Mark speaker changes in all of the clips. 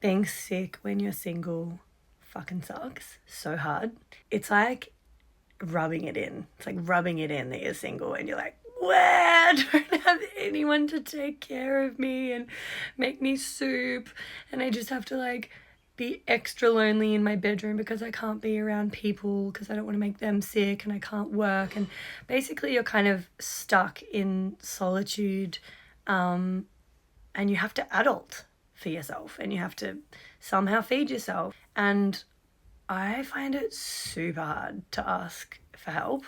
Speaker 1: Being sick when you're single fucking sucks so hard. It's like rubbing it in. It's like rubbing it in that you're single and you're like, where I don't have anyone to take care of me and make me soup. And I just have to like be extra lonely in my bedroom because I can't be around people because I don't want to make them sick and I can't work. And basically, you're kind of stuck in solitude, um, and you have to adult for yourself and you have to somehow feed yourself. And I find it super hard to ask for help.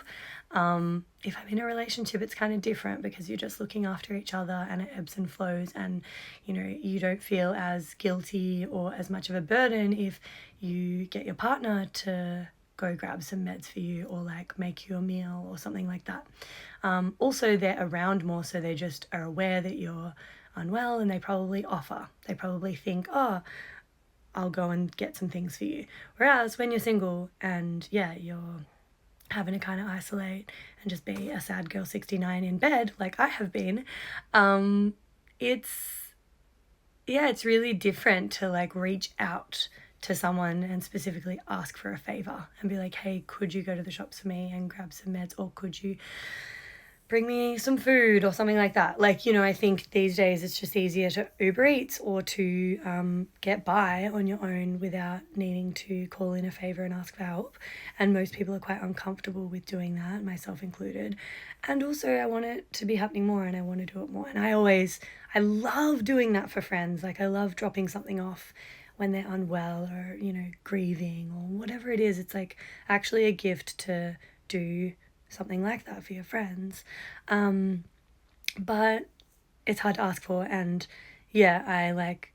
Speaker 1: If I'm in a relationship, it's kind of different because you're just looking after each other and it ebbs and flows, and you don't feel as guilty or as much of a burden if you get your partner to go grab some meds for you or like make you a meal or something like that. Also, they're around more, so they just are aware that you're unwell and they probably offer. They probably think, oh, I'll go and get some things for you. Whereas when you're single and yeah, you're having to kind of isolate and just be a sad girl 69 in bed, like I have been, it's, yeah, it's really different to like reach out to someone and specifically ask for a favor and be like, hey, could you go to the shops for me and grab some meds, or could you bring me some food or something like that. Like, I think these days it's just easier to Uber Eats or to get by on your own without needing to call in a favor and ask for help. And most people are quite uncomfortable with doing that, myself included. And also, I want it to be happening more and I want to do it more. And I love doing that for friends. Like, I love dropping something off when they're unwell or, grieving or whatever it is. It's like actually a gift to do something like that for your friends. But it's hard to ask for. And yeah, I like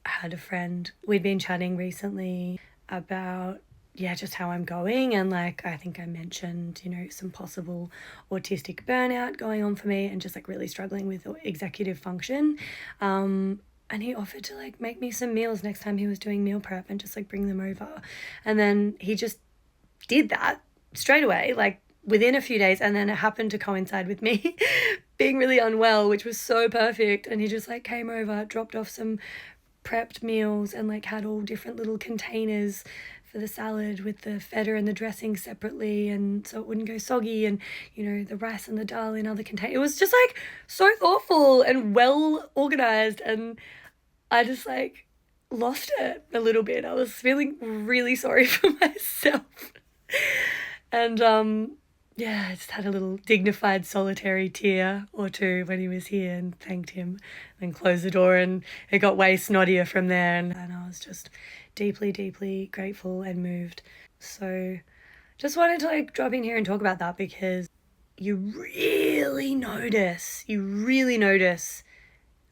Speaker 1: had a friend, we'd been chatting recently about just how I'm going, and like I think I mentioned some possible autistic burnout going on for me and just like really struggling with executive function, and he offered to like make me some meals next time he was doing meal prep and just like bring them over, and then he just did that straight away, like within a few days, and then it happened to coincide with me being really unwell, which was so perfect. And he just like came over, dropped off some prepped meals, and like had all different little containers for the salad with the feta and the dressing separately, and so it wouldn't go soggy, and the rice and the dal in other containers. It was just like so thoughtful and well organized, and I just like lost it a little bit. I was feeling really sorry for myself. And yeah, I just had a little dignified solitary tear or two when he was here and thanked him, then closed the door, and it got way snottier from there, and I was just deeply, deeply grateful and moved. So just wanted to like drop in here and talk about that because you really notice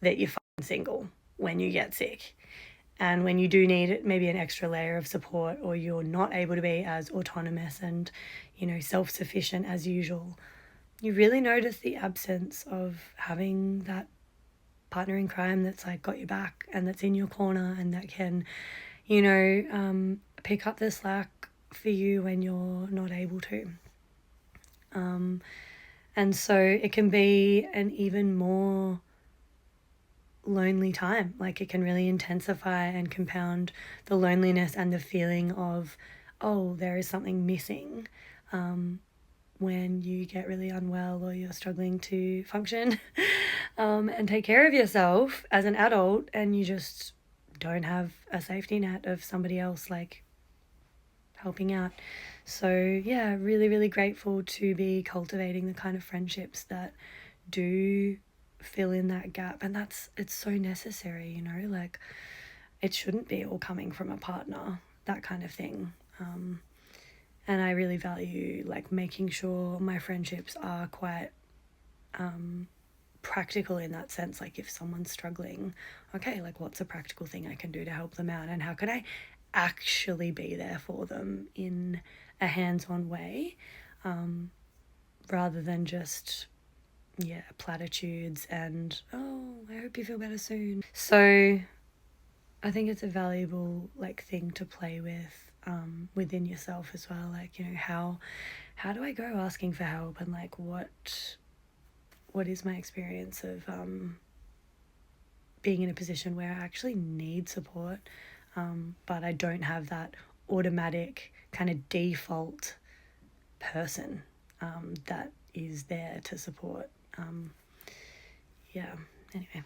Speaker 1: that you're fucking single when you get sick. And when you do need maybe an extra layer of support, or you're not able to be as autonomous and, self-sufficient as usual, you really notice the absence of having that partner in crime that's like got your back and that's in your corner and that can, pick up the slack for you when you're not able to. And so it can be an even more lonely time. Like, it can really intensify and compound the loneliness and the feeling of, oh, there is something missing, when you get really unwell or you're struggling to function and take care of yourself as an adult, and you just don't have a safety net of somebody else like helping out. So yeah, really, really grateful to be cultivating the kind of friendships that do fill in that gap, and it's so necessary, like it shouldn't be all coming from a partner, that kind of thing. And I really value like making sure my friendships are quite practical in that sense. Like, if someone's struggling, okay, like what's a practical thing I can do to help them out, and how can I actually be there for them in a hands-on way, rather than just platitudes and, oh, I hope you feel better soon. So I think it's a valuable like thing to play with within yourself as well. Like, how do I go asking for help, and like what is my experience of being in a position where I actually need support, but I don't have that automatic kind of default person that is there to support. Yeah, anyway.